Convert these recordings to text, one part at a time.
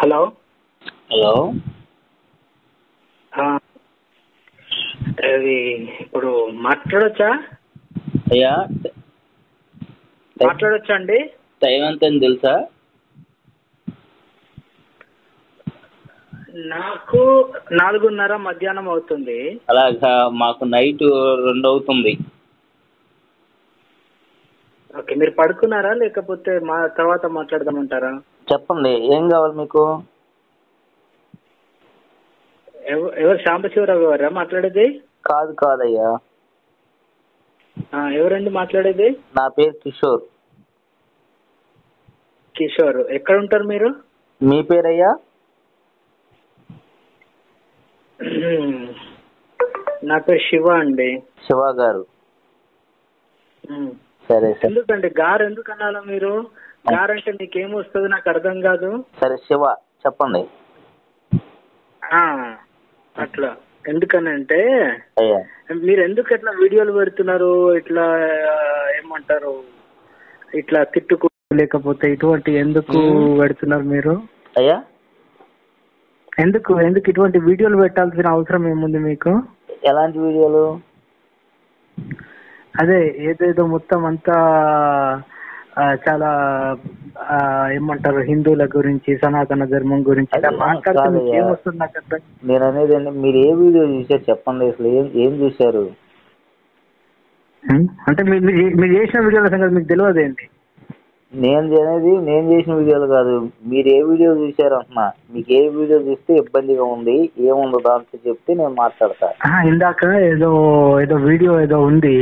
Hello hello అది ఇప్పుడు మాట్లాడొచ్చా అయ్యా మాట్లాడొచ్చా అండి? టైం ఎంత అని తెలుసా? నాకు 4:30 మధ్యాహ్నం అవుతుంది. అలాగా మాకు నైట్ 2 అవుతుంది. ఓకే, మీరు పడుకున్నారా లేకపోతే మా తర్వాత మాట్లాడదామంటారా? చెప్పండి, ఏం కావాలి మీకు? ఎవరు శాంబశివరావు గారా మాట్లాడేది? కాదయ్యా. ఎవరండి మాట్లాడేది? నా పేరు కిషోర్. కిషోర్, ఎక్కడ ఉంటారు మీరు? మీ పేరయ్యా? నా పేరు శివ అండి. శివ గారు, సరే సరే. ఎందుకండి గారు ఎందుకు అనాలా? మీరు గారు అంటే మీకేమొస్తుంది నాకు అర్థం కాదు. సరే శివ చెప్పండి. అట్లా ఎందుకనంటే అయ్యా, మీరు ఎందుకు ఇట్లా వీడియోలు పెడుతున్నారు? ఇట్లా ఏమంటారు, ఇట్లా తిట్టుకు లేకపోతే ఇటువంటి ఎందుకు పెడుతున్నారు మీరు? అయ్యా, ఎందుకు ఇటువంటి వీడియోలు పెట్టాల్సిన అవసరం ఏముంది మీకు? ఎలాంటి వీడియోలు? అదే ఏదేదో మొత్తం అంతా చాలా ఏమంటారు, హిందువుల గురించి, సనాతన ధర్మం గురించి మాట్లాడుతుంది. ఏమొస్తుంది నాకు అర్థం. నేను అనేది మీరు ఏ వీడియో చూసారు చెప్పండి. అసలు ఏం చూసారు? అంటే మీరు చేసిన వీడియోల సంగతి మీకు తెలియదు ఏంటి? నేను చేసిన వీడియోలు కాదు, మీరు ఏ వీడియో చూసారు అంటున్నా. మీకు ఏ వీడియో చూస్తే ఇబ్బందిగా ఉంది, ఏముందో దాంట్లో చెప్తే నేను మాట్లాడతా. ఇందాక ఏదో వీడియో ఏదో ఉంది,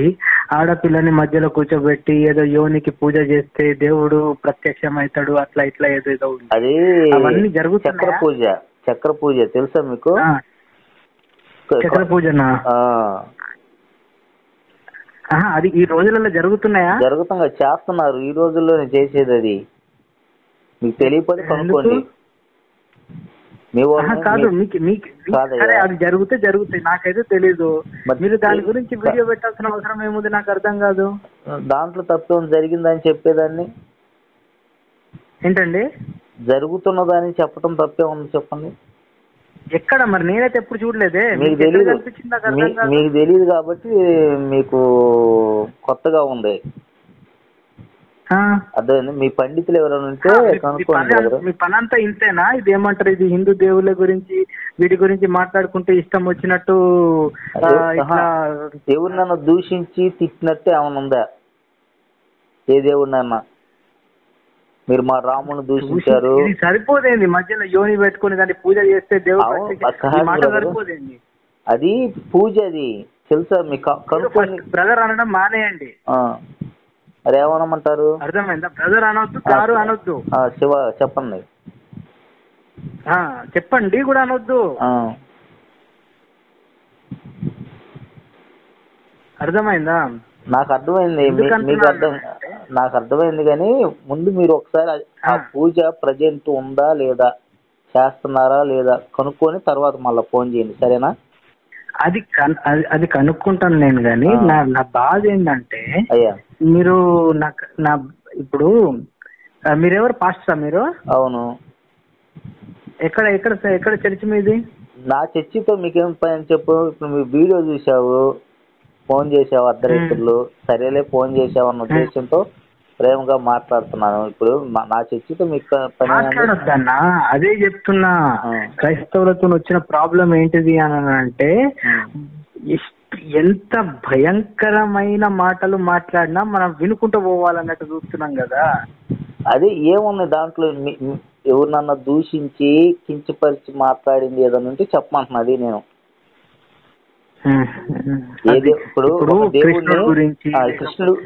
ఆడపిల్లని మధ్యలో కూర్చోబెట్టి ఏదో యోనికి పూజ చేస్తే దేవుడు ప్రత్యక్షం అవుతాడు, అట్లా ఇట్లా ఏదో ఉంది. అది అవన్నీ జరుగుతున్నాయా? చక్ర పూజ తెలుసా మీకు? చక్ర పూజనా? అది ఈ రోజులలో జరుగుతున్నాయా? జరుగుతుందా? చేస్తున్నారు ఈ రోజుల్లోనే చేసేది. అది మీకు తెలియకపోతే కనుక్కోండి. కాదు, అది జరుగుతాయి, నాకైతే తెలీదు. మీరు దాని గురించి వీడియో పెట్టాల్సిన అవసరం ఏముంది నాకు అర్థం కాదు. దాంట్లో తప్పేం జరిగిందని చెప్పేదాన్ని ఏంటండి? జరుగుతున్నదని చెప్పడం తప్పే ఉంది చెప్పండి. ఎక్కడ మరి? నేనైతే ఎప్పుడు చూడలేదే. మీకు తెలియదు కాబట్టి మీకు కొత్తగా ఉంది. అదే మీ పండితులు ఎవరైనా ఉంటే కనుక్కోండి. మీ పని అంతా ఇంతేనా? ఇది ఏమంటారు, ఇది హిందూ దేవుళ్ళ గురించి వీటి గురించి మాట్లాడుకుంటే ఇష్టం వచ్చినట్టు దేవుడినన్నా దూషించి తిట్టినట్టు ఏమైనా ఉందా? ఏ దేవుడినన్నా? మీరు మా రాముని దూషించారు. సరిపోదేంది? మధ్యలో యోని పెట్టుకుని దాన్ని పూజ చేస్తే దేవుడు సరిపోదేంది? అది పూజ, అది తెలుసా మీకు? బ్రదర్ అనడం మానేయండి. మరి ఏమనమంటారు? అర్థమైందా? బ్రదర్ అనొద్దు, గారు అనొద్దు. శివ చెప్పండి. చెప్పండి కూడా అనొద్దు. అర్థమైందా? నాకు అర్థమైంది, నాకు అర్థమైంది. కానీ ముందు మీరు ఒకసారి ఆ పూజ ప్రజెంట్ ఉందా లేదా, చేస్తున్నారా లేదా కనుక్కొని తర్వాత మళ్ళీ ఫోన్ చేయండి, సరేనా? అది కనుక్కుంటాను నేను. కానీ నా బాధ ఏంటంటే, అయ్యా మీరు ఇప్పుడు మీరెవరు? పాస్టరా మీరు? అవును. ఎక్కడ చర్చి మీది? నా చర్చితో మీకేం పని అని చెప్పు. ఇప్పుడు మీ వీడియో చూసావు, ఫోన్ చేసావు అర్ధరాత్రులు, సరేలే ఫోన్ చేసావు అన్న ఉద్దేశంతో ప్రేమగా మాట్లాడుతున్నాను. ఇప్పుడు నా చర్చితో మీకు పని మాట్లాడొద్దన్నా, అదే చెప్తున్నా. క్రైస్తవులతో వచ్చిన ప్రాబ్లం ఏంటిది అని అంటే, ఎంత భయంకరమైన మాటలు మాట్లాడినా మనం వినుకుంటూ పోవాలన్నట్టు చూస్తున్నాం కదా. అది ఏముంది దాంట్లో? ఎవరినన్నా దూషించి కించపరిచి మాట్లాడింది ఏదన్నా ఉంటే చెప్పమంటున్నది నేను. ఇప్పుడు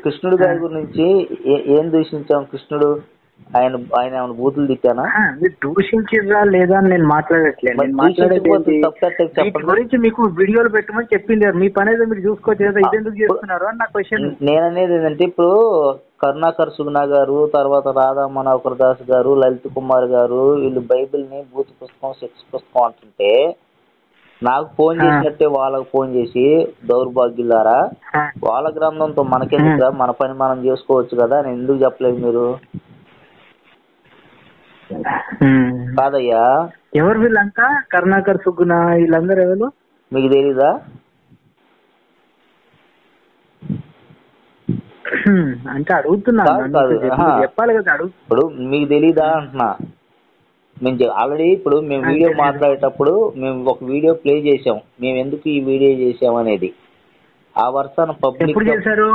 కృష్ణుడు గారి గురించి ఏం దూషించాం? కృష్ణుడు ఆయన ఏమైనా బూతులు తిట్టానా? దూషించిరా లేదా అని నేను మాట్లాడట్లేదు. గురించి మీకు వీడియోలు పెట్టమని చెప్పింది. మీ పని ఏదో మీరు చూసుకోవచ్చు కదా, ఇదెందుకు చేస్తున్నారు అని నా క్వశ్చన్. నేను అనేది ఏంటంటే, ఇప్పుడు కరుణాకర్ సుగుణ గారు, తర్వాత రాధా మనోహర్ దాస్ గారు, లలిత్ కుమార్ గారు, వీళ్ళు బైబిల్ని భూత పుస్తకం, సెక్స్ పుస్తకం అంటుంటే నాకు ఫోన్ చేసినట్టే వాళ్ళకు ఫోన్ చేసి, దౌర్భాగ్యులారా వాళ్ళ గ్రంథంతో మనకెందుకురా, మన పని మనం చేసుకోవచ్చు కదా అని ఎందుకు చెప్పలేదు మీరు? కాదయ్యా. ఎవరు వీళ్ళంతా? కరుణాకర్ సుగ్గున వీళ్ళందరూ ఎవరు మీకు తెలీదా? అంటే అడుగుతున్నా, చెప్పాలి కదా. ఇప్పుడు మీకు తెలీదా అంటున్నా. మేము ఆల్రెడీ ఇప్పుడు మేము వీడియో మాట్లాడేటప్పుడు మేము ఒక వీడియో ప్లే చేసాం, మేము ఎందుకు ఈ వీడియో చేసాం అనేది. ఆ వర్షాన్ని పబ్లిక్ చేశారు.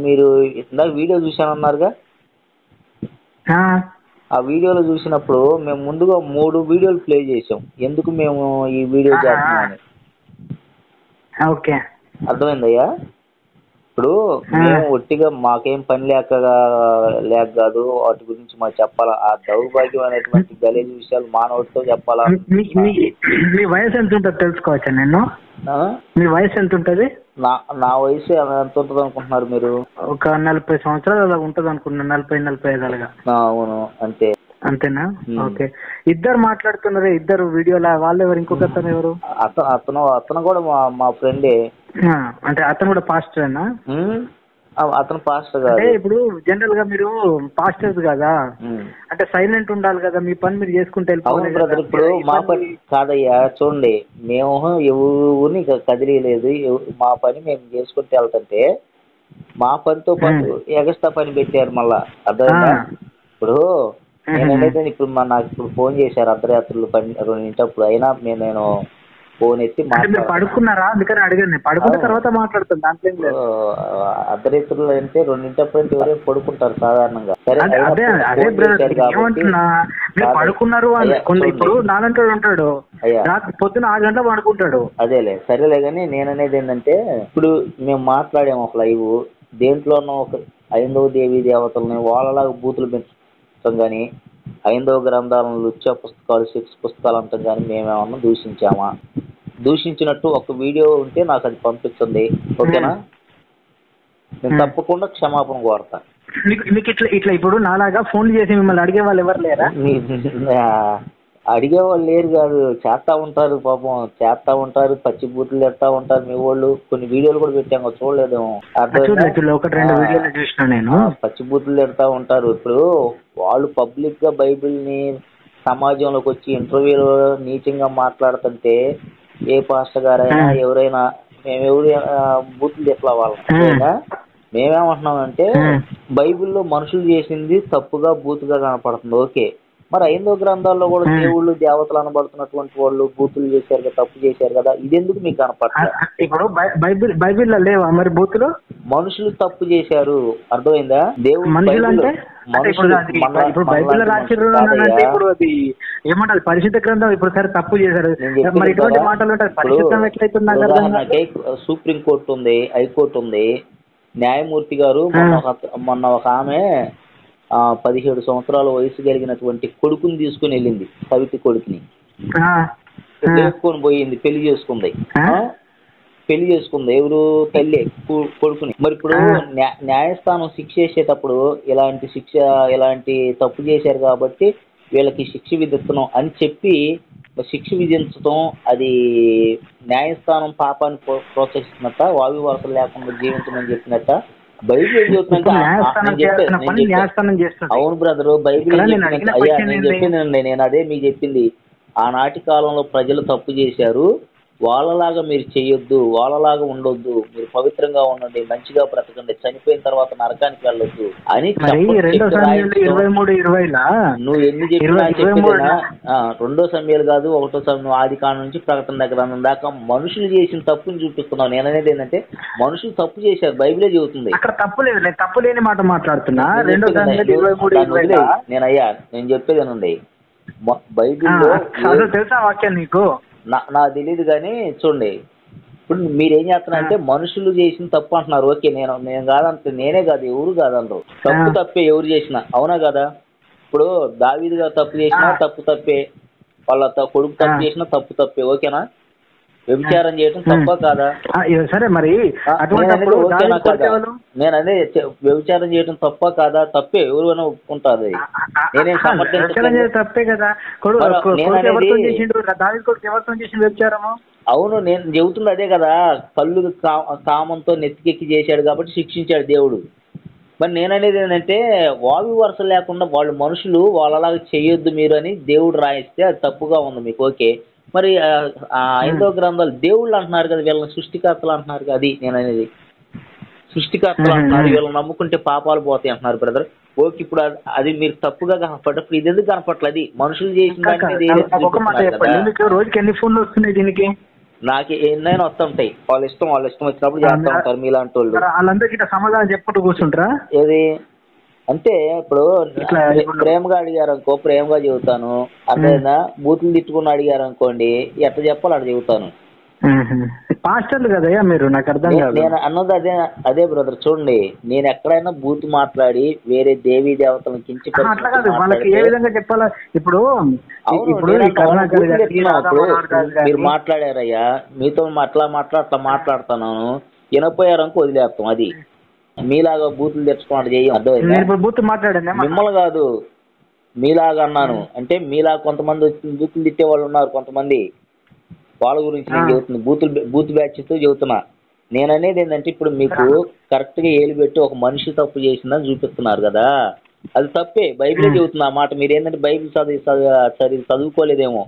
మీరు ఇందాక వీడియో చూశానన్నారుగా, ఆ వీడియోలో చూసినప్పుడు మేము ముందుగా 3 వీడియోలు ప్లే చేసాం ఎందుకు మేము ఈ వీడియో చేస్తున్నామని. ఓకే, అర్థమైందయ్యా? ఇప్పుడు మేము ఒట్టిగా మాకేం పని లేక కాదు వాటి గురించి మాకు చెప్పాలా. ఆ దౌర్భాగ్యం అనేటువంటి గలీజ్ విషయాలు మానవుడితో చెప్పాలా. మీ వయసు ఎంత ఉంటుంది తెలుసుకోవచ్చా నేను? మీ వయసు ఎంత ఉంటుంది? నా వయసు ఎంత ఉంటుంది అనుకుంటున్నారు మీరు? ఒక 40 సంవత్సరాలు అలా ఉంటుంది అనుకుంటున్నాను. 40-45 అలాగా. అవును, అంతే. అంతేనా? ఓకే. ఇద్దరు మాట్లాడుతున్నారే, ఇద్దరు వీడియోలో. వాళ్ళు ఎవరు? ఇంకొక అతను ఎవరు? అతను కూడా మా ఫ్రెండే. అంటే అతను కూడా పాస్టరేనా? అతను పాస్టర్ కాదు. అంటే ఇప్పుడు జనరల్ గా మీరు పాస్టర్స్ కదా, అంటే సైలెంట్ ఉండాలి కదా, మీ పని మీరు చేసుకుంటే అవును బ్రదర్. ఇప్పుడు మా పని కాదయ్యా, చూడండి, మేము ఎవరిని కదిలేదు, మా పని మేము చేసుకుంటూ వెళ్తుంటే మా పనితో పాటు ఎగస్ట్రా పని పెట్టారు మళ్ళా. అర్థమైందా? ఇప్పుడు నేనైతే ఇప్పుడు నాకు ఇప్పుడు ఫోన్ చేశారు అర్ధరాత్రులు 2 అయినా నేను ఫోన్ ఎత్తి పడుకున్నారా? అందుకని అడిగాను. పడుకున్న తర్వాత మాట్లాడుతాను, దాంట్లో అర్ధరాత్రులు అంటే 2 ఎవరైనా పడుకుంటారు సాధారణంగా. సరే, పడుకున్నారు ఇప్పుడు నాలంటూ ఉంటాడు, పొద్దున 6 గంటలు పడుకుంటాడు. అదేలే, సరేలే. కానీ నేననేది ఏంటంటే, ఇప్పుడు మేము మాట్లాడాము ఒక లైవ్, దేంట్లోనో ఒక ఐందవ దేవీ దేవతలని వాళ్ళలాగా బూతులు పెంచడం కానీ, ఐందవ గ్రంథాలను లుచ్చ పుస్తకాలు, సెక్స్ పుస్తకాలు అంటాం కానీ మేమేమన్నా దూషించామా? దూషించినట్టు ఒక వీడియో ఉంటే నాకు అది పంపించండి, ఓకేనా? నేను తప్పకుండా క్షమాపణ కోరతా. మీకు ఇట్లా ఇప్పుడు నాలాగా ఫోన్లు చేసి మిమ్మల్ని అడిగే వాళ్ళు ఎవరు లేరా? అడిగేవాళ్ళు లేరు కాదు, చేస్తా ఉంటారు పాపం, చేస్తా ఉంటారు, పచ్చి బూతులు ఎత్తా ఉంటారు మీ వాళ్ళు. కొన్ని వీడియోలు కూడా పెట్టాము, చూడలేదేమో. పచ్చి బూతులు ఎడతా ఉంటారు. ఇప్పుడు వాళ్ళు పబ్లిక్ గా బైబిల్ని సమాజంలోకి వచ్చి ఇంటర్వ్యూలో నీచంగా మాట్లాడుతుంటే ఏ పాస్టర్ గారైనా ఎవరైనా మేమెవరు బూతులు ఎట్లా వాళ్ళైనా మేమేమంటున్నామంటే, బైబిల్లో మనుషులు చేసింది తప్పుగా బూతుగా కనపడుతుంది, ఓకే. మరి 5వ గ్రంథాల్లో కూడా దేవుళ్ళు దేవతలు అనబడుతున్నటువంటి వాళ్ళు బూతులు చేశారు కదా, తప్పు చేశారు కదా, ఇదెందుకు మీకు కనపడతారు? ఇప్పుడు బైబిల్లో లేవా మరి బూతులు? మనుషులు తప్పు చేశారు, అర్థమైందా? దేవుడు బైబిల్ రాసిర్రు అంటే ఇప్పుడు అది ఏమంటారు? పరిశుద్ధ గ్రంథం. ఇప్పుడు సరే తప్పు చేశారు, మరి ఇటువంటి మాటలు పరిశుద్ధం ఎట్లయితుంది? సుప్రీం కోర్టు ఉంది, హైకోర్టు ఉంది. న్యాయమూర్తి గారు మొన్న ఒక ఆమె 17 సంవత్సరాల వయసు కలిగినటువంటి కొడుకుని తీసుకుని వెళ్ళింది, సవితి కొడుకుని తీసుకొని పోయింది, పెళ్లి చేసుకుంది. ఎవరు? తల్లి కొడుకుని. మరి ఇప్పుడు న్యాయస్థానం శిక్ష చేసేటప్పుడు ఇలాంటి తప్పు చేశారు కాబట్టి వీళ్ళకి శిక్ష విధిస్తున్నాం అని చెప్పి శిక్ష విధించడం, అది న్యాయస్థానం పాపాన్ని ప్రోత్సహిస్తున్నట్ట, వావి వరసలు లేకుండా జీవించమని చెప్పినట్ట బైబిల్ ఏం చెప్తుందంటే? అవును బ్రదరు, బైబిల్ అయ్యా నేను చెప్పిందండి, నేను అదే మీకు చెప్పింది. ఆనాటి కాలంలో ప్రజలు తప్పు చేశారు, వాళ్ళలాగా మీరు చెయ్యొద్దు, వాళ్ళలాగా ఉండొద్దు, మీరు పవిత్రంగా ఉండండి, మంచిగా బ్రతకండి, చనిపోయిన తర్వాత నరకానికి వెళ్ళొద్దు అని. నువ్వు ఎన్ని చెప్పినా చెప్పేదేనా? 2వ సమయాలు కాదు, 1వ సమయం, ఆది కాండం నుంచి ప్రకటన దగ్గర దాకా మనుషులు చేసిన తప్పుని చూపిస్తున్నావు. నేను అనేది ఏంటంటే, మనుషులు తప్పు చేశారు, బైబిలే చెబుతుంది. అక్కడ తప్పు లేదు, నేను తప్పు లేని మాట మాట్లాడుతున్నా. నేను చెప్పేదేనండి, బైబిల్లో తెలుసా వాక్యం నీకు? నాకు తెలియదు కానీ చూడండి, ఇప్పుడు మీరేం చేస్తున్నారంటే మనుషులు చేసిన తప్పు అంటున్నారు, ఓకే. నేను కాదంటే, నేనే కాదు, ఎవరు కాదన్నారు. తప్పే ఎవరు చేసినా, అవునా కదా? ఇప్పుడు దావీదు గారు తప్పు చేసినా తప్పే, వాళ్ళ కొడుకు తప్పు చేసినా తప్పే, ఓకేనా? వ్యభిచారం చేయడం తప్ప కాదా? సరే, మరి ఓకేనా కాదా? నేను అదే, వ్యభిచారం చేయడం తప్ప కాదా? తప్పే, ఎవరైనా ఒప్పుకుంటారు. నేనేం తప్పే కదా. అవును, నేను చెబుతున్నా అదే కదా. కళ్ళు కామంతో నెత్తికెక్కి చేశాడు కాబట్టి శిక్షించాడు దేవుడు. మరి నేననేది ఏంటంటే వావి వరుస లేకుండా వాళ్ళు మనుషులు వాళ్ళలాగా చేయొద్దు మీరు అని దేవుడు రాయిస్తే అది తప్పుగా ఉంది మీకు, ఓకే. మరి ఆ ఐదవ గ్రంథాలు దేవుళ్ళు అంటున్నారు కదా, వీళ్ళని సృష్టికర్తలు అంటున్నారు కదా, అది నేను అనేది సృష్టికర్తలు అంటున్నారు, వీళ్ళని నమ్ముకుంటే పాపాలు పోతాయి అంటున్నారు బ్రదర్. ఓకే, ఇప్పుడు అది మీరు తప్పుగా కనపడ్డప్పుడు ఇది ఎందుకు కనపట్లేదు? అది మనుషులు చేసిన దానికి రోజుకి ఎన్ని ఫోన్లు వస్తున్నాయి దీనికి? నాకు ఎన్నైనా వస్తుంటాయి, వాళ్ళ ఇష్టం వచ్చినప్పుడు చేస్తా ఉంటారు మీలాంటి వాళ్ళు. వాళ్ళందరికీ సమాధానం చెప్పుకుంటూ కూర్చుంటారా? ఏది అంటే ఇప్పుడు ప్రేమగా అడిగారు అనుకో ప్రేమగా చెబుతాను, అదేనా బూతులు తిట్టుకుని అడిగారు అనుకోండి ఎట్లా చెప్పాలి అట్లా చెబుతాను. పాస్టర్లు కదయ్యా మీరు, నాకు అర్థం కాదు. నేను అన్నది అదే బ్రదర్. చూడండి, నేను ఎక్కడైనా బూత్ మాట్లాడి వేరే దేవీ దేవతలను కించపరిచి అట్లా కాదు, వాళ్ళకి ఏ విధంగా చెప్పాలా? ఇప్పుడు మీరు మాట్లాడారయ్యా, మీతో అట్లా మాట్లాడుతున్నాను, వినపోయారనుకో వదిలేస్తాం. అది మీలాగా బూతులు తెచ్చుకున్నట్టు చేయం, అర్థమైందా? బూత్ మాట్లాడండి మిమ్మల్ని కాదు, మీలాగా అన్నాను. అంటే మీలాగా కొంతమంది వచ్చి బూతులు తిట్టే వాళ్ళు ఉన్నారు కొంతమంది, వాళ్ళ గురించి నేను చెబుతున్నా, బూత్ బ్యాచ్తో చెబుతున్నా. నేను అనేది ఏంటంటే ఇప్పుడు మీకు కరెక్ట్గా ఏలు పెట్టి ఒక మనిషి తప్పు చేసిందని చూపిస్తున్నారు కదా, అది తప్పే. బైబిలే చెబుతున్నా ఆ మాట. మీరు ఏంటంటే బైబిల్ చదువుకోలేదేమో,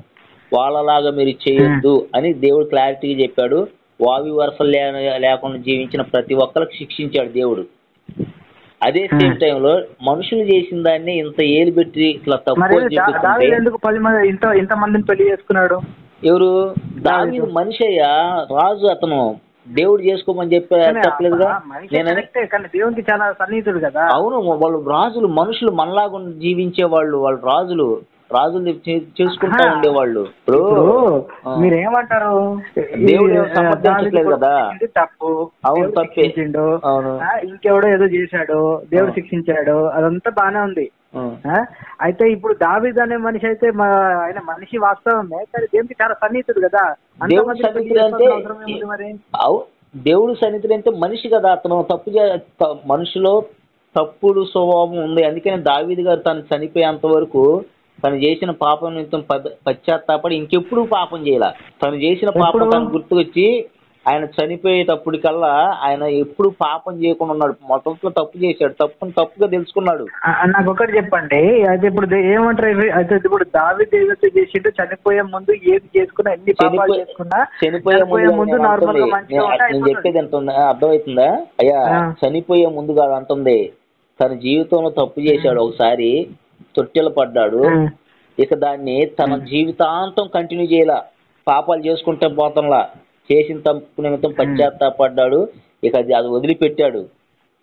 వాళ్ళలాగా మీరు చేయొద్దు అని దేవుడు క్లారిటీగా చెప్పాడు. వావి వరుసలు లేకుండా జీవించిన ప్రతి ఒక్కరికి శిక్షించాడు దేవుడు. అదే సేమ్ టైంలో మనుషులు చేసిన దాన్ని ఇంత ఏలు పెట్టి ఇట్లా తప్పు చూపిస్తుంటే ఇంత మందిని పెళ్లి చేసుకున్నాడు ఎవరు? దావీదు మనిషి అయ్యా, రాజు అతను. దేవుడు చేసుకోమని చెప్పలేదుగా. దేవునికి చాలా సన్నిహితుడు కదా. అవును, వాళ్ళు రాజులు, మనుషులు మనలాగా జీవించే వాళ్ళు రాజులు చేసుకుంటా ఉండేవాళ్ళు. ఇప్పుడు మీరేమంటారు? దేవుడు సమర్థించట్లేదు కదా. తప్పు, అవును తప్పే. అవును, ఇంకెవడో ఏదో చేశాడు, దేవుడు శిక్షించాడు, అదంతా బానే ఉంది. అయితే ఇప్పుడు దావీదు అనే మనిషి అయితే ఆయన మనిషి వాస్తవమే, కానీ దేవుడికి చాలా సన్నిహితుడు కదా. దేవుడు సన్నిహితుడు అంటే మనిషి కదా, అతను మనిషిలో తప్పుడు స్వభావం ఉంది. అందుకని దావీదు గారు తను చనిపోయేంత వరకు తను చేసిన పాపం నిమిత్తం పశ్చాత్తాపడి ఇంకెప్పుడు పాపం చేయాల. తను చేసిన పాపం తను గుర్తుకొచ్చి ఆయన చనిపోయేటప్పటికల్లా ఆయన ఎప్పుడు పాపం చేయకుండా ఉన్నాడు. మొత్తంలో తప్పు చేశాడు, తప్పుగా తెలుసుకున్నాడు. నాకు ఒకటి చెప్పండి, అయితే ఇప్పుడు ఏమంటారు? అయితే ఇప్పుడు దావీదు ఏదైతే చేసిండో చనిపోయే ముందు ఏది చేసుకున్నా, ఎన్ని పాపాలు చేసుకున్నా చనిపోయే ముందు నార్మల్ గా మంచిగా నేను చెప్పేది ఎంత అర్థమవుతుందా అయ్యా? చనిపోయే ముందు కాదు అంటుంది, తన జీవితంలో తప్పు చేశాడు, ఒకసారి తొట్టెలు పడ్డాడు, ఇక దాన్ని తన జీవితాంతం కంటిన్యూ చేయాల, పాపాలు చేసుకుంటే పోతంలా. చేసిన తప్పు నిమిత్తం పశ్చాత్తాపడ్డాడు, ఇక అది వదిలిపెట్టాడు,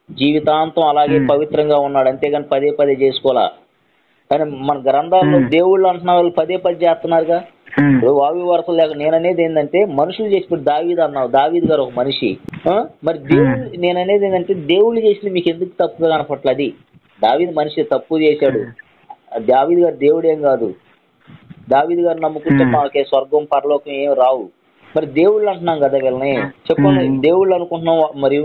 జీవితాంతం అలాగే పవిత్రంగా ఉన్నాడు. అంతేగాని పదే చేసుకోవాలా. కానీ మన గ్రంథాల్లో దేవుళ్ళు అంటున్న వాళ్ళు పదే చేస్తున్నారుగా. వావి వరసలు లేక నేననేది ఏంటంటే మనుషులు చేసి దావీదు అన్నావు, దావీదు గారు ఒక మనిషి. మరి దేవుడు నేననేది ఏంటంటే దేవుళ్ళు చేసిన మీకు ఎందుకు తప్పుగా కనపట్ల? అది దావీదు మనిషి తప్పు చేశాడు, దావీదు గారు దేవుడేం కాదు. దావీదు గారు నమ్ముకుంటే మాకే స్వర్గం పరలోకం ఏం రావు. మరి దేవుళ్ళు అంటున్నాం కదా వీళ్ళని, చెప్పండి. దేవుళ్ళు అనుకుంటున్నాం, మరి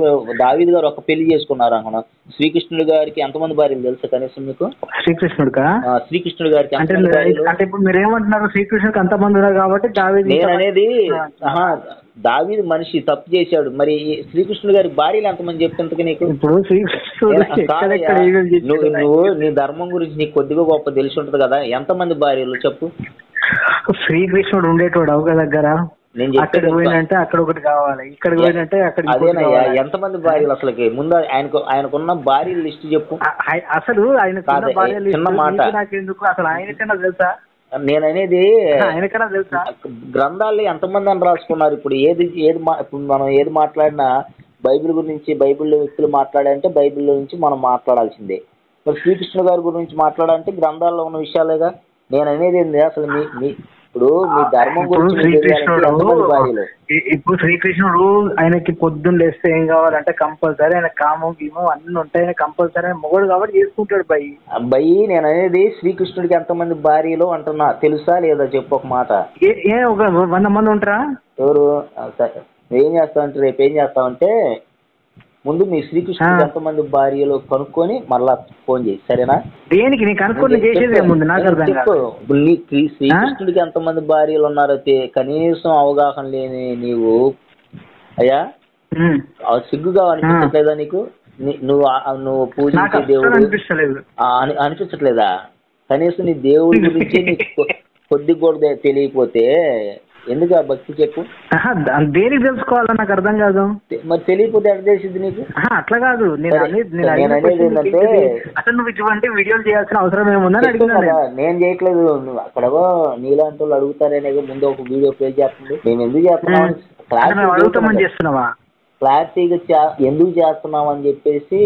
దావీదు గారు ఒక పెళ్లి చేసుకున్నారు అనుకున్నాం. శ్రీకృష్ణుడి గారికి ఎంతమంది భార్యలు తెలుసా కనీసం మీకు? శ్రీకృష్ణుడి గారికి అంటే ఇప్పుడు మీరు ఏమంటున్నారు? శ్రీకృష్ణుడికి అంతమంది ఉన్నారు కాబట్టి దావీదు. నేననేది దావీదు మనిషి తప్పు చేశాడు, మరి శ్రీకృష్ణుడి గారి భార్యలు ఎంతమంది చెప్తుంటే నీకు? నువ్వు నీ ధర్మం గురించి నీకు కొద్దిగా గొప్ప తెలిసి ఉంటది కదా, ఎంతమంది భార్యలు చెప్పు? శ్రీకృష్ణుడు ఉండేటోడు ఒక దగ్గర, అక్కడ పోయినంటే అక్కడ ఒకటి కావాలి, ఇక్కడ పోయినంటే అక్కడ. అదేనయ్యా, ఎంతమంది భార్యలు అసలుకి? ముందు ఆయనకున్న భార్యల లిస్ట్ చెప్పు. అసలు ఆయన చిన్న మాట నాకెందుకు, అసలు ఆయనకన్నా తెలుసా? నేననేది ఆయనకన్నా తెలుసా? గ్రంథాల్లో ఎంతమంది అని రాసుకున్నారు. ఇప్పుడు ఇప్పుడు మనం ఏది మాట్లాడినా బైబిల్ గురించి, బైబిల్లో వ్యక్తులు మాట్లాడాలంటే బైబిల్లో నుంచి మనం మాట్లాడాల్సిందే. మరి శ్రీకృష్ణ గారి గురించి మాట్లాడాలంటే గ్రంథాల్లో ఉన్న విషయాలేగా. నేననేది ఏంది అసలు ఇప్పుడు మీ ధర్మం గురించి ఇప్పుడు శ్రీకృష్ణుడు ఆయనకి పొద్దున్న లేస్తే ఏం కావాలంటే కంపల్సరీ ఆయన కామం గీమం అన్ని ఉంటాయి, కంపల్సరీ ఆయన మొగడు కాబట్టి చేసుకుంటాడు. బయ్యి నేను అనేది శ్రీకృష్ణుడికి ఎంతమంది భార్యలు అంటున్నా, తెలుసా లేదా చెప్పు ఒక మాట. ఒక 100 మంది ఉంటారా? ఎవరు? ఏం చేస్తావంటే రేపు ఏం చేస్తావంటే ముందు మీ శ్రీకృష్ణుడికి ఎంతమంది భార్యలు కనుక్కొని మరలా ఫోన్ చేయి, సరేనా? దేనికి నీకు కనుక్కొని చేసేది ఏముంది నాకు అర్థం కాదు. నీకు శ్రీకృష్ణుడికి ఎంతమంది భార్యలు ఉన్నారో కనీసం అవగాహన లేని నీవు అయ్యా, సిగ్గుగా అనిపించట్లేదా నీకు? నువ్వు పూజించే దేవుడు అనిపించట్లేదా? కనీసం నీ దేవుడి గురించి నీకు కొద్ది కూడా తెలియకపోతే ఎందుకు ఆ భక్తి చెప్పు? దేనికి తెలుసుకోవాలని నాకు అర్థం కాదు. మరి తెలియకపోతే ఎక్కడ తెలిసింది నీకు? అట్లా కాదు, నేను అనేది ఏంటంటే అసలు నువ్వు ఇటువంటి వీడియోలు చేయాల్సిన అవసరం ఏముందని అడిగినా. నేను చేయట్లేదు, అక్కడ నీలాంటి వాళ్ళు అడుగుతారనే ముందు ఒక వీడియో ప్లే చేస్తుంది. మేము ఎందుకు చేస్తున్నావా క్లారిటీగా ఎందుకు చేస్తున్నాం అని చెప్పేసి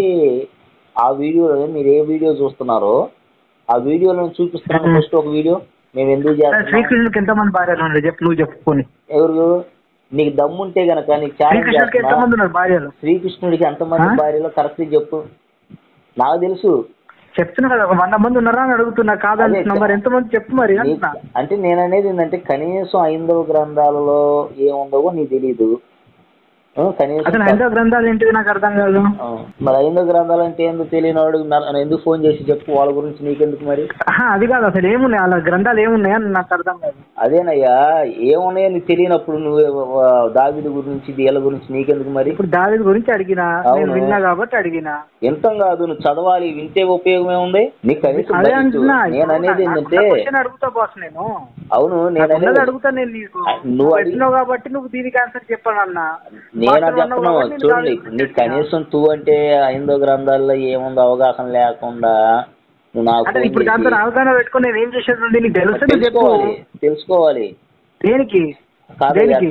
ఆ వీడియోలో మీరు ఏ వీడియో చూస్తున్నారో ఆ వీడియోలో చూపిస్తున్నాను. ఫస్ట్ ఒక వీడియో మేము ఎందుకు చేస్తాం. శ్రీకృష్ణుడికి ఎంతమంది భార్యలు చెప్పు, నువ్వు చెప్పుకొని. ఎవరు? నీకు దమ్ముంటే గనక నీకు ఛాలెంజ్. శ్రీకృష్ణుడికి ఎంతమంది భార్యలో కరెక్ట్ చెప్పు, నాకు తెలుసు. చెప్తున్నా కదా 100 మంది ఉన్నారా అని అడుగుతున్నా, కాదంటున్నా. మరి ఎంతమంది చెప్పు మరి. అంటే నేను అనేది ఏంటంటే కనీసం హైందవ గ్రంథాలలో ఏముందో నీకు తెలీదు. అసలు హైందవ గ్రంథాలు ఏంటిది నాకు అర్థం కాదు. మరి హైందవ గ్రంథాలు అంటే ఏందో తెలియనివాడు ఎందుకు ఫోన్ చేసి చెప్పు, వాళ్ళ గురించి నీకెందుకు మరి? అది కాదు, అసలు ఏమున్నాయి అలా గ్రంథాలు ఏమున్నాయని నాకు అర్థం కాదు. అదేనయ్యా, ఏమున్నాయో నీకు తెలియనప్పుడు నువ్వు దావీదు గురించి వీళ్ళ గురించి నీకెందుకు మరి? ఇప్పుడు దావీదు గురించి అడిగినా, విన్నా కాబట్టి అడిగినా. వింటాం కాదు, నువ్వు చదవాలి, వింటే ఉపయోగం ఏముంది నీకు? కనీసం నేను అనేది ఏంటంటే అడుగుతా బాస్, నేను అవును నేను అడుగుతా, నేను నువ్వు అడిగినావు కాబట్టి నువ్వు దీనికి ఆన్సర్ చెప్పాలన్నా. నేను అది చెప్తున్నావు చూడండి. నీకు కనీసం అంటే హైందవ గ్రంథాల్లో ఏముందో అవగాహన లేకుండా నువ్వు నాకు ఇప్పుడు దాంతో అవగాహన పెట్టుకుని నేను ఏం చేసేది నీకు తెలుసుకోవాలి. దేనికి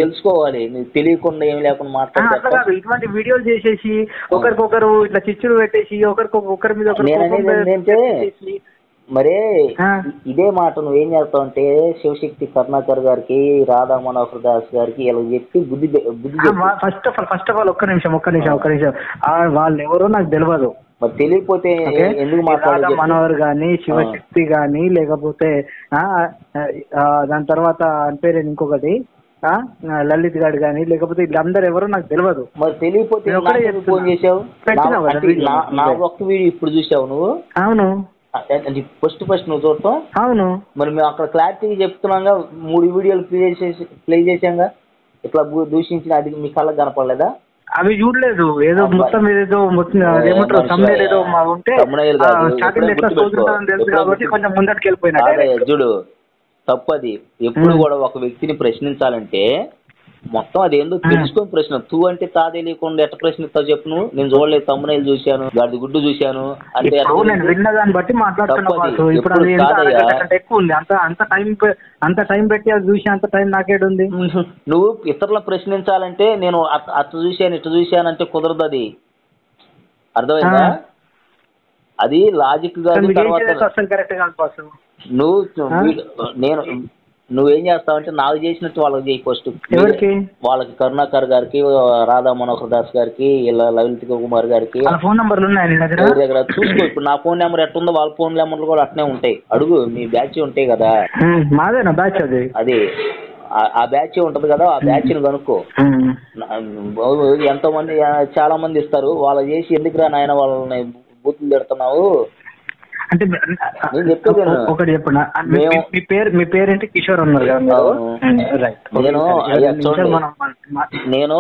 తెలుసుకోవాలి, నీకు తెలియకుండా ఏమి లేకుండా మాట్లాడతావు. ఇటువంటి వీడియోలు చేసేసి ఒకరికొకరు ఇట్లా చిచ్చులు పెట్టేసి ఒకరి మీద ఏంటంటే మరే ఇదే మాట నువ్వేం చేస్తావు అంటే శివశక్తి కరుణాకర్ గారికి, రాధా మనోహర్ దాస్ గారికి ఇలా చెప్పి బుద్ధి ఫస్ట్ ఆఫ్ ఆల్ ఒక్క నిమిషం వాళ్ళు ఎవరో నాకు తెలియదు. మరి తెలియకపోతే ఎందుకు మాట్లాడాలి? మనోహర్ గాని, శివశక్తి గాని, లేకపోతే దాని తర్వాత పేరు ఇంకొకటి లలిత్ గారు గాని, లేకపోతే వీళ్ళందరూ ఎవరో నాకు తెలియదు. మరి తెలియకపోతే ఫోన్ చేసావు? నా ఒక్క వీడియో ఇప్పుడు చూసావు నువ్వు? అవును, ఫస్ట్ నువ్వు చూడటం. అవును, మరి మేము అక్కడ క్లారిటీగా చెప్తున్నాగా, 3 వీడియోలు ప్లే చేసాంగా. ఇట్లా దూషించిన అది మీ కళ్ళకి కనపడలేదా? అవి చూడలేదు, ఏదో మొత్తం ఏదో కొంచెం ముందటికి వెళ్ళిపోయినా. చూడు, తప్పది. ఎప్పుడు కూడా ఒక వ్యక్తిని ప్రశ్నించాలంటే మొత్తం అదేందో తెలుసుకొని ప్రశ్న. తూ అంటే తా తెలియకుండా ఎట్ట ప్రశ్నిస్తావు చెప్పు నువ్వు? నేను చూడలేదు, తమ్మునేలు చూశాను, గాడి గుడ్డు చూశాను అంటే విన్నదాన్ని బట్టి మాట్లాడుతున్నాను. అంత టైం పెట్టి అది చూసి అంత టైం నాకేడుంది? నువ్వు ఇతరుల ప్రశ్నించాలంటే నేను అట్ట చూశాను ఇట్ట చూశాను అంటే కుదరదు. అది అర్థమైందా? అది లాజిక్ గా నువ్వేం చేస్తావంటే నాకు చేసినట్టు వాళ్ళకి చేయి. ఫస్ట్ వాళ్ళకి కరుణాకర్ గారికి, రాధా మనోహర్ దాస్ గారికి, లలిత్ కుమార్ గారికి ఫోన్ నంబర్లు దగ్గర చూసుకో. ఇప్పుడు నా ఫోన్ నెంబర్ ఎట్టుందో వాళ్ళ ఫోన్ నెంబర్లు కూడా అట్నే ఉంటాయి. అడుగు, మీ బ్యాచ్ ఉంటాయి కదా, మాదేనా బ్యాచ్? అది ఆ బ్యాచ్ ఉంటది కదా, ఆ బ్యాచ్ ని కనుక్కో. ఎంతో మంది చాలా మంది ఇస్తారు. వాళ్ళకి చేసి ఎందుకురా నాయన వాళ్ళని బూతులు తిడుతున్నావు అంటే ఒకటి చెప్పండి. మీ పేరేంటి? కిషోర్ అన్నారు కదా. నేను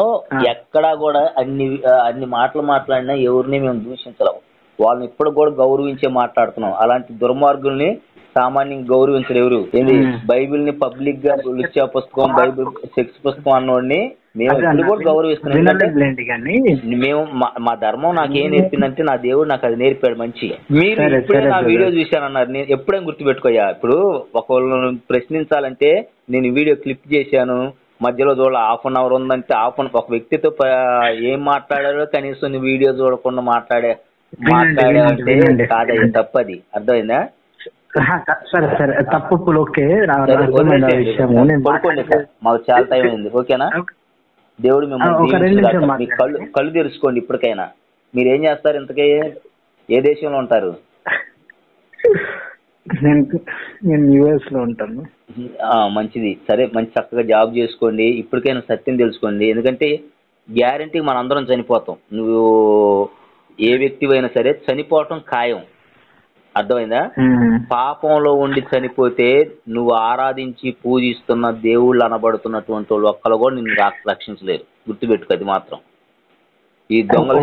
ఎక్కడా కూడా అన్ని మాటలు మాట్లాడినా ఎవరిని మేము దూషించలేము. వాళ్ళని ఇప్పుడు కూడా గౌరవించే మాట్లాడుతున్నాం. అలాంటి దుర్మార్గుల్ని సామాన్యంగా గౌరవించరు ఎవరు. ఏంది బైబిల్ ని పబ్లిక్ గా లుచ్చా పుస్తకం, బైబిల్ సెక్స్ పుస్తకం అన్నోడిని మేము ఎప్పుడు కూడా గౌరవిస్తున్నాం. మేము మా ధర్మం నాకేం నేర్పిందంటే నా దేవుడు నాకు అది నేర్పాడు మంచి. మీరు ఇప్పుడే నా వీడియో చూశానన్నారు, నేను ఎప్పుడైనా గుర్తుపెట్టుకోయా. ఇప్పుడు ఒకళ్ళని ప్రశ్నించాలంటే నేను వీడియో క్లిప్ చేశాను, మధ్యలో చూడాలి, 1/2 అవర్ ఉందంటే ఒక వ్యక్తితో ఏం మాట్లాడారో కనీసం నువ్వు వీడియో చూడకుండా మాట్లాడే కాదయ్యా, తప్పది. అర్థమైందా? సరే సరే, తప్పులు ఓకే. మాకు చాలా టైం అయింది, ఓకేనా? దేవుడు మిమ్మల్ని కళ్ళు తెరుచుకోండి. ఇప్పటికైనా మీరేం చేస్తారు? ఇంతకే ఏ దేశంలో ఉంటారు? నేను యుఎస్ లో ఉంటాను. మంచిది, సరే, మంచి చక్కగా జాబ్ చేసుకోండి. ఇప్పటికైనా సత్యం తెలుసుకోండి. ఎందుకంటే గ్యారంటీ మనందరం చనిపోతాం. నువ్వు ఏ వ్యక్తి అయినా సరే చనిపోవటం ఖాయం. అర్థమైందా? పాపంలో ఉండి చనిపోతే నువ్వు ఆరాధించి పూజిస్తున్న దేవుళ్ళు అనబడుతున్నటువంటి వాళ్ళు ఒక్కరు కూడా నిన్ను రక్షించలేరు. గుర్తుపెట్టుకు అది మాత్రం. ఈ దొంగలు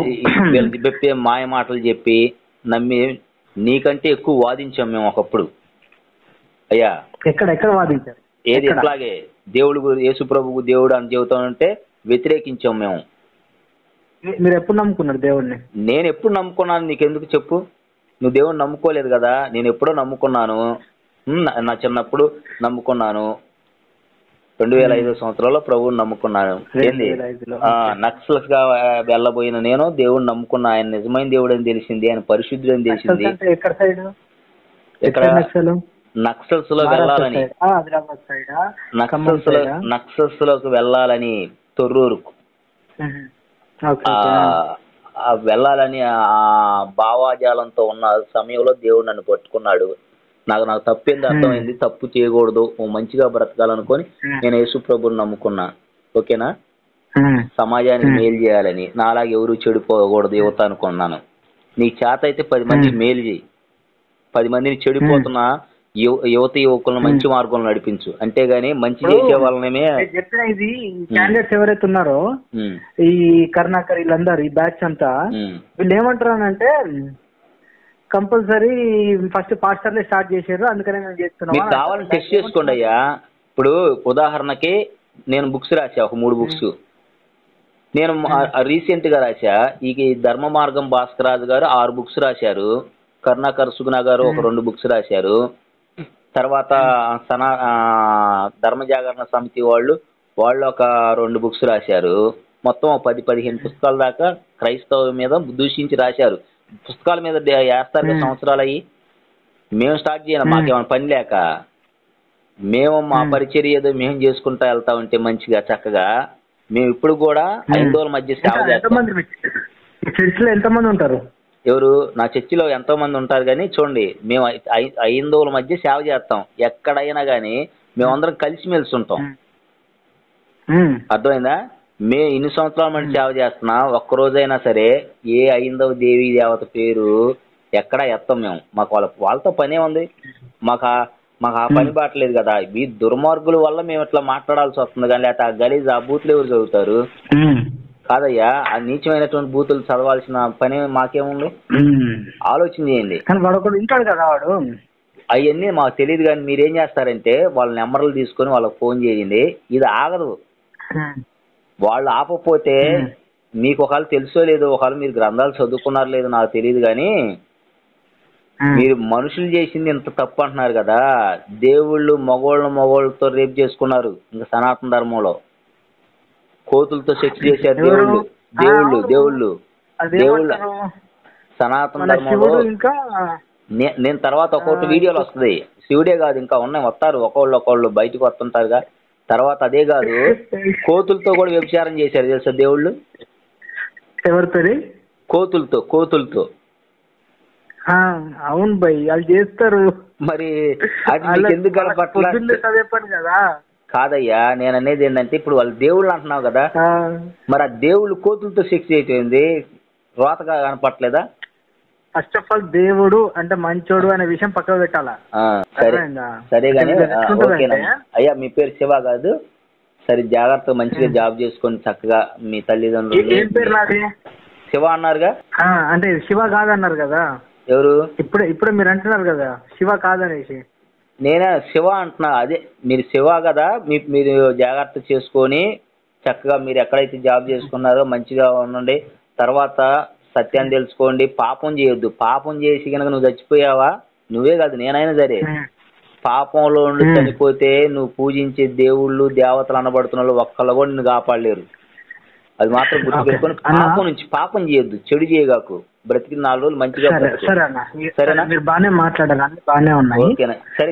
వీళ్ళకి చెప్పే మాయ మాటలు చెప్పి నమ్మి నీకంటే ఎక్కువ వాదించాం మేము ఒకప్పుడు అయ్యా. ఎక్కడ వాదించారు? ఏది ఎట్లాగే దేవుడు యేసు ప్రభువు దేవుడు అని చెబుతానంటే వ్యతిరేకించాం మేము. మీరు ఎప్పుడు నమ్ముకున్నారు దేవుడిని? నేను ఎప్పుడు నమ్ముకున్నాను నీకెందుకు చెప్పు? నువ్వు దేవుడిని నమ్ముకోలేదు కదా, నేను ఎప్పుడో నమ్ముకున్నాను. నా చిన్నప్పుడు నమ్ముకున్నాను. 2005 సంవత్సరంలో ప్రభువుని నమ్ముకున్నాను. ఏంది నక్సల్స్ గా వెళ్ళబోయిన నేను దేవుడిని నమ్ముకున్నా. ఆయన నిజమైన దేవుడు అని తెలిసింది, ఆయన పరిశుద్ధుడు అని తెలిసింది. ఇక్కడ నక్సల్స్ లో వెళ్ళాలని, నక్సల్స్ లోకి వెళ్ళాలని తొర్రూరుకు వెళ్ళాలని ఆ భావాజాలంతో ఉన్న సమయంలో దేవుడు నన్ను పట్టుకున్నాడు. నాకు తప్పేంది అర్థమైంది, తప్పు చేయకూడదు, మంచిగా బ్రతకాలనుకొని నేను యేసు ప్రభుని నమ్ముకున్నా. ఓకేనా? సమాజానికి మేలు చేయాలని, నాలాగే ఎవరు చెడిపోకూడదు యువత అనుకున్నాను. నీకు చేత అయితే 10 మందికి మేలు చేయి, 10 మందిని చెడిపోతున్నా యువత యువకులను మంచి మార్గంలో నడిపించు. అంతేగాని మంచి చేసే వాళ్ళనే చెప్పిన ఇది క్యాండిడేట్స్ ఎవరైతే ఉన్నారో ఈ కరుణాకర్ వీళ్ళందరూ ఈ బ్యాచ్ అంతా వీళ్ళు ఏమంటారు అంటే కంపల్సరీ ఫస్ట్ పాస్టర్లే స్టార్ట్ చేశారు, అందుకనే మేము చేస్తున్నాం. మీకు కావాలని టెస్ట్ చేసుకోండి అయ్యా. ఇప్పుడు ఉదాహరణకి నేను బుక్స్ రాసా, ఒక 3 బుక్స్ నేను రీసెంట్ గా రాసా. ఈ ధర్మ మార్గం భాస్కరాజు గారు 6 బుక్స్ రాశారు, కరుణాకర్ సుగుణ గారు ఒక 2 బుక్స్ రాశారు, తర్వాత ధర్మ జాగరణ సమితి వాళ్ళు ఒక 2 బుక్స్ రాశారు. మొత్తం 10-15 పుస్తకాల దాకా క్రైస్తవం మీద దూషించి రాశారు. పుస్తకాల మీద వేస్తారు సంవత్సరాలు అయ్యి. మేము స్టార్ట్ చేయను, మాకేమైనా పని లేక. మేము మా పరిచర్య ఏదో మేము చేసుకుంటా వెళ్తా ఉంటే మంచిగా చక్కగా. మేము ఇప్పుడు కూడా హైందవుల మధ్య సేవ చేస్తాం. చర్చిలో ఎంతమంది ఉంటారు? ఎవరు? నా చర్చిలో ఎంతో మంది ఉంటారు. కానీ చూడండి, మేము హైందవుల మధ్య సేవ చేస్తాం. ఎక్కడైనా కానీ మేమందరం కలిసిమెలిసి ఉంటాం. అర్థమైందా? మేము ఇన్ని సంవత్సరాల మంది సేవ చేస్తున్నా, ఒక్కరోజైనా సరే ఏ హైందవ దేవీ దేవత పేరు ఎక్కడా ఎత్తాం మేము. మాకు వాళ్ళతో పనే ఉంది. మాకు ఆ పని బాటలేదు కదా. ఈ దుర్మార్గుల వల్ల మేము ఇట్లా మాట్లాడాల్సి వస్తుంది. కానీ లేకపోతే ఆ గలీజ్ ఆ బూతులు ఎవరు చదువుతారు? కాదయ్యా, ఆ నీచమైనటువంటి బూతులు చదవాల్సిన పని మాకేముంది? ఆలోచన చేయండి. అవన్నీ మాకు తెలియదు. కానీ మీరేం చేస్తారంటే వాళ్ళ నెంబర్లు తీసుకొని వాళ్ళకి ఫోన్ చేయండి. ఇది ఆగదు. వాళ్ళు ఆపకపోతే మీకు ఒకవేళ తెలుసో లేదో, ఒకవేళ మీరు గ్రంథాలు చదువుకున్నారో లేదో నాకు తెలియదు. కానీ మీరు మనుషులు చేసింది ఇంత తప్పు అంటున్నారు కదా. దేవుళ్ళు మగోళ్ళతో రేపు చేసుకున్నారు. ఇంకా సనాతన ధర్మంలో కోతులతో సెక్స్ చేశారు దేవుళ్ళు సనాతన ధర్మంలో. నేను తర్వాత ఒక్కొక్కటి వీడియోలు వస్తుంది. శివుడే కాదు, ఇంకా ఉన్నాయి, వస్తారు ఒకళ్ళు బయటకు వస్తుంటారుగా. తర్వాత అదే కాదు, కోతులతో కూడా వ్యభిచారం చేశారు తెలుసా దేవుళ్ళు. ఎవరితో? కోతులతో. అవును భయ్, వాళ్ళు చేస్తారు. మరి ఎందుకు కదా? కాదయ్యా, నేను అనేది ఏంటంటే ఇప్పుడు వాళ్ళు దేవుళ్ళు అంటున్నావు కదా, మరి ఆ దేవుళ్ళు కోతులతో సెక్స్ చేయటం రోతగా కనపట్లేదా? ఫస్ట్ ఆఫ్ ఆల్ దేవుడు అంటే మంచోడు అనే విషయం పక్కకు పెట్టాలా? సరే కానీ అయ్యా, మీ పేరు శివ కాదు, సరే జాగ్రత్త, మంచిగా జాబ్ చేసుకొని చక్కగా మీ తల్లిదండ్రులు. ఏం పేరు నాది? శివ అన్నారుగా. అంటే శివ కాదన్నారు కదా. ఎవరు? ఇప్పుడే మీరు అంటున్నారు కదా శివ కాదనేసి. నేనే శివ అంటున్నా. అదే మీరు శివ కదా, మీరు జాగ్రత్త చేసుకొని చక్కగా మీరు ఎక్కడైతే జాబ్ చేసుకున్నారో మంచిగా ఉండండి. తర్వాత సత్యాన్ని తెలుసుకోండి. పాపం చేయొద్దు. పాపం చేసి కనుక నువ్వు చచ్చిపోయావా, నువ్వే కాదు నేనైనా సరే, పాపంలో ఉండి చనిపోతే నువ్వు పూజించే దేవుళ్ళు దేవతలు అనబడుతున్న వాళ్ళు ఒక్కళ్ళు కూడా నిన్ను కాపాడలేరు. అది మాత్రం గుర్తుపెట్టుకొని పాపం చేయొద్దు, చెడు చేయగాకు. బ్రతికి 4 రోజులు మంచిగా సరేనా? మీరు బాగానే మాట్లాడాలి, బాగానే ఉన్నాయి. ఓకేనా? సరే,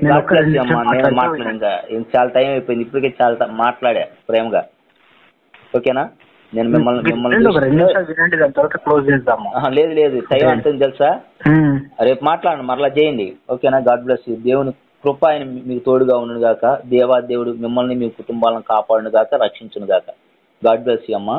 అమ్మా, నేను మాట్లాడాను. ఇంకా చాలా టైం అయిపోయింది, ఇప్పటికే చాలా మాట్లాడా ప్రేమగా. ఓకేనా? నేను మిమ్మల్ని లేదు టైం అంటుంది తెలుసా. రేపు మాట్లాడండి, మరలా చేయండి. ఓకేనా? God bless you. దేవుని కృప ఆయన మీకు తోడుగా ఉండును గాక. దేవాదేవుడు మిమ్మల్ని మీ కుటుంబాలను కాపాడును గాక, రక్షించును గాక. గాడ్ బ్లెస్ యూ అమ్మా.